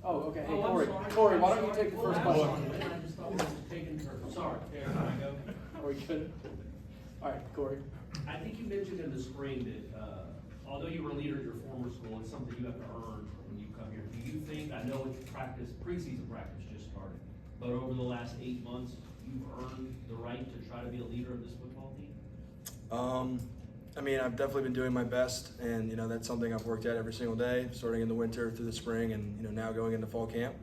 Oh, okay. Hey, Oh, I'm Corey. sorry. Corey, why don't you take the first question? I just thought this was taking turn. Sorry. There I go. Are we good? All right, Corey. I think you mentioned in the spring that, although you were a leader at your former school, it's something you have to earn when you come here. Do you think, I know it's practice, preseason practice just started, but over the last 8 months, you've earned the right to try to be a leader of this football team? I mean, I've definitely been doing my best, and that's something I've worked at every single day, starting in the winter through the spring, and now going into fall camp.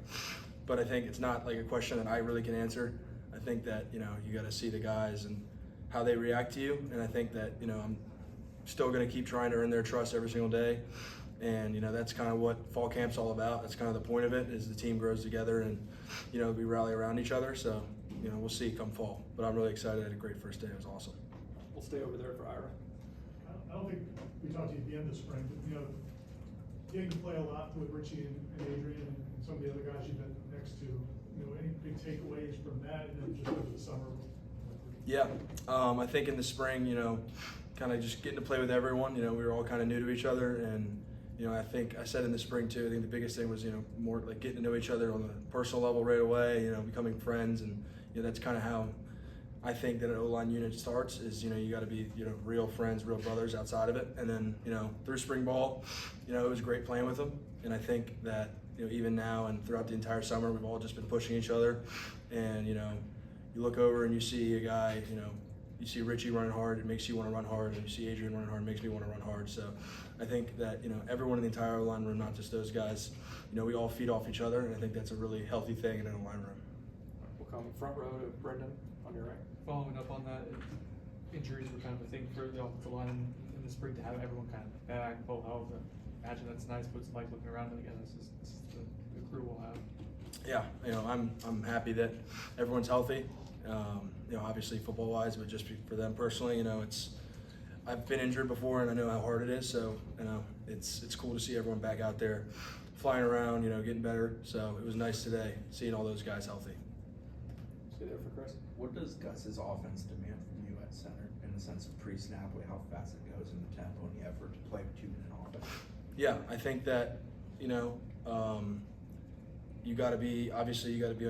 But I think it's not like a question that I really can answer. I think that you got to see the guys and how they react to you, and I think that I'm still going to keep trying to earn their trust every single day, and that's kind of what fall camp's all about. That's kind of the point of it, is the team grows together and we rally around each other. So we'll see come fall, but I'm really excited. I had a great first day. It was awesome. We'll stay over there for Ira. I don't think we talked to you at the end of the spring, but getting to play a lot with Richie and Adrian and some of the other guys you've been next to, any big takeaways from that, and then just over the summer? Yeah, I think in the spring, kind of just getting to play with everyone. We were all kind of new to each other, and I think I said in the spring too. I think the biggest thing was more like getting to know each other on a personal level right away. Becoming friends, and that's kind of how I think that an O-line unit starts. Is you got to be real friends, real brothers outside of it, and then through spring ball, it was great playing with them. And I think that even now and throughout the entire summer, we've all just been pushing each other, and you look over and you see a guy, you see Richie running hard, it makes you want to run hard, and you see Adrian running hard, it makes me want to run hard. So I think that everyone in the entire line room, not just those guys, we all feed off each other, and I think that's a really healthy thing in a line room. We'll come front row to Brendan on your right. Following up on that, injuries were kind of a thing for the offensive line in the spring, to have everyone kind of back, full health. Imagine that's nice, but it's like looking around and again, this is the crew we'll have. Yeah, I'm happy that everyone's healthy. Obviously football wise, but just for them personally, I've been injured before and I know how hard it is. So it's cool to see everyone back out there, flying around, getting better. So it was nice today seeing all those guys healthy. Stay there for Chris. What does Gus's offense demand from you at center in the sense of pre-snap, how fast it goes and the tempo and the effort to play a 2-minute offense? Yeah, I think that you got to be on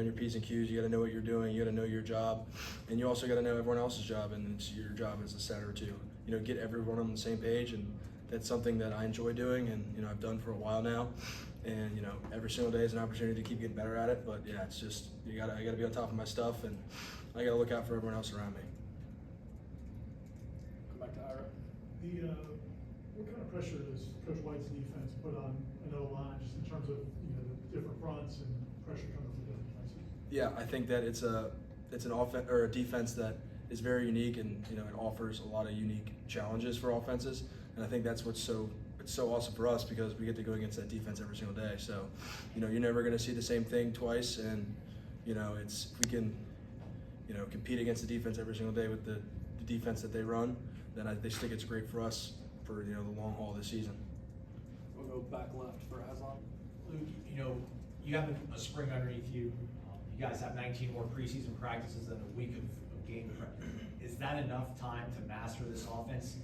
your P's and Q's. You got to know what you're doing. You got to know your job, and you also got to know everyone else's job, and it's your job as a center to get everyone on the same page. And that's something that I enjoy doing, and I've done for a while now. And every single day is an opportunity to keep getting better at it. But yeah, it's just I got to be on top of my stuff, and I got to look out for everyone else around me. Come back to Ira. What kind of pressure does Coach White's defense put on an O-line, just in terms of the different fronts and pressure coming from different places? Yeah, I think that it's an offense or a defense that is very unique, and it offers a lot of unique challenges for offenses, and I think that's what's so awesome for us, because we get to go against that defense every single day. So you're never going to see the same thing twice, and if we can compete against the defense every single day with the defense that they run, then I just think it's great for us for the long haul this season. We'll go back left for Aslan. Luke, you have a spring underneath you. You guys have 19 more preseason practices than a week of game prep. Is that enough time to master this offense?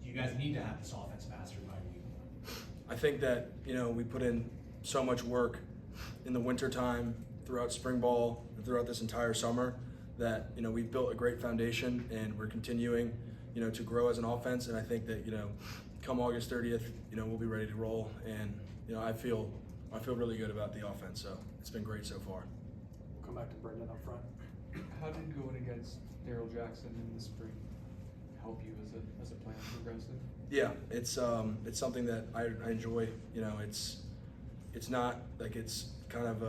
Do you guys need to have this offense mastered by week 1? I think that we put in so much work in the winter time, throughout spring ball, and throughout this entire summer, that we've built a great foundation, and we're continuing to grow as an offense. And I think that come August 30th, we'll be ready to roll, and I feel really good about the offense. So it's been great so far. We'll come back to Brendan up front. How did going against Darrell Jackson in the spring help you as a plan progressive? Yeah, it's something that I enjoy. It's not like it's kind of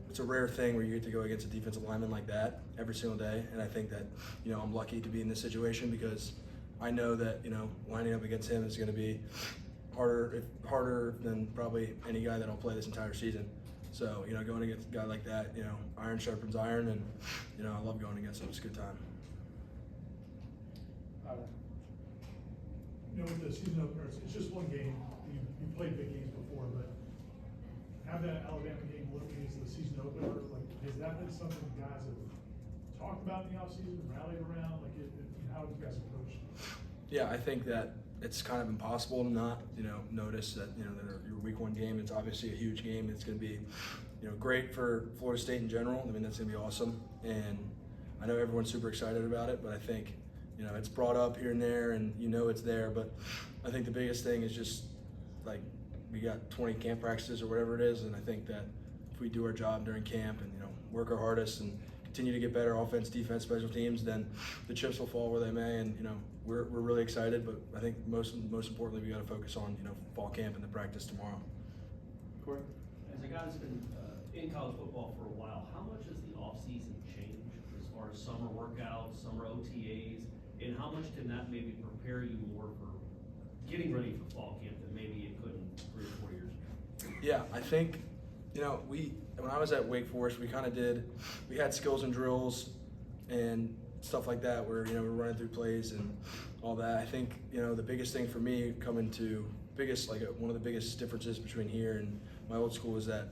it's a rare thing where you get to go against a defensive lineman like that every single day, and I think that I'm lucky to be in this situation, because I know that lining up against him is going to be harder than probably any guy that I'll play this entire season. So going against a guy like that, iron sharpens iron, and I love going against him. It's a good time. With the season opener, it's just one game. You played big games before, but have that Alabama game looking as the season opener, has that been something you guys have talked about in the offseason, rallied around? How have you guys approached it? Yeah, I think that it's kind of impossible to not, notice that, that your week 1 game, it's obviously a huge game. It's going to be, great for Florida State in general. I mean, that's going to be awesome. And I know everyone's super excited about it, but I think, it's brought up here and there and it's there. But I think the biggest thing is just like we got 20 camp practices or whatever it is. And I think that if we do our job during camp and, work our hardest and continue to get better offense, defense, special teams, then the chips will fall where they may. And, we're really excited, but I think most importantly, we got to focus on, fall camp and the practice tomorrow. Corey? As a guy that's been in college football for a while, how much has the offseason changed as far as summer workouts, summer OTAs, and how much can that maybe prepare you more for getting ready for fall camp than maybe it couldn't 3 or 4 years ago? Yeah, I think, when I was at Wake Forest, we had skills and drills and stuff like that where, we're running through plays and all that. I think, the biggest thing for me one of the biggest differences between here and my old school is that,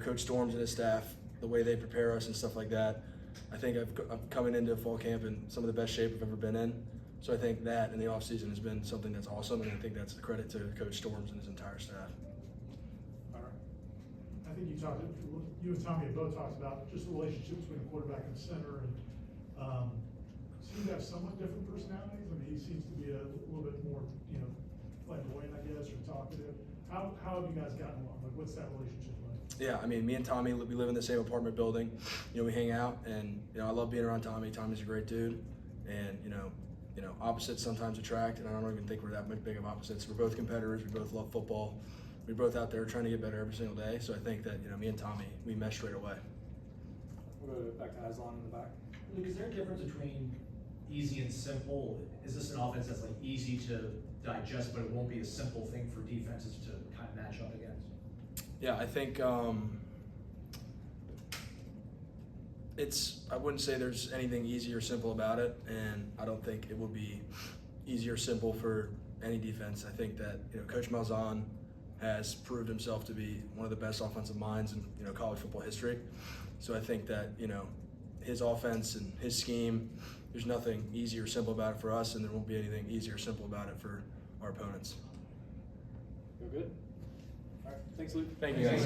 Coach Storms and his staff, the way they prepare us and stuff like that, I think I'm coming into fall camp in some of the best shape I've ever been in. So I think that in the offseason has been something that's awesome, and I think that's the credit to Coach Storms and his entire staff. I think you and Tommy have both talked about just the relationship between the quarterback and the center, and seem to have somewhat different personalities. I mean, he seems to be a little bit more, flamboyant, I guess, or talkative. How have you guys gotten along? Like, what's that relationship like? Yeah, I mean, me and Tommy, we live in the same apartment building. We hang out, and I love being around Tommy. Tommy's a great dude, and opposites sometimes attract, and I don't even think we're that much big of opposites. We're both competitors. We both love football. We're both out there trying to get better every single day. So I think that me and Tommy, we mesh straight away. We'll go back to Aslan in the back. Luke, is there a difference between easy and simple? Is this an offense that's like easy to digest, but it won't be a simple thing for defenses to kind of match up against? Yeah, I think I wouldn't say there's anything easy or simple about it, and I don't think it will be easy or simple for any defense. I think that Coach Malzahn has proved himself to be one of the best offensive minds in college football history. So I think that his offense and his scheme, there's nothing easy or simple about it for us, and there won't be anything easy or simple about it for our opponents. Feel good? All right, thanks, Luke. Thank you, guys.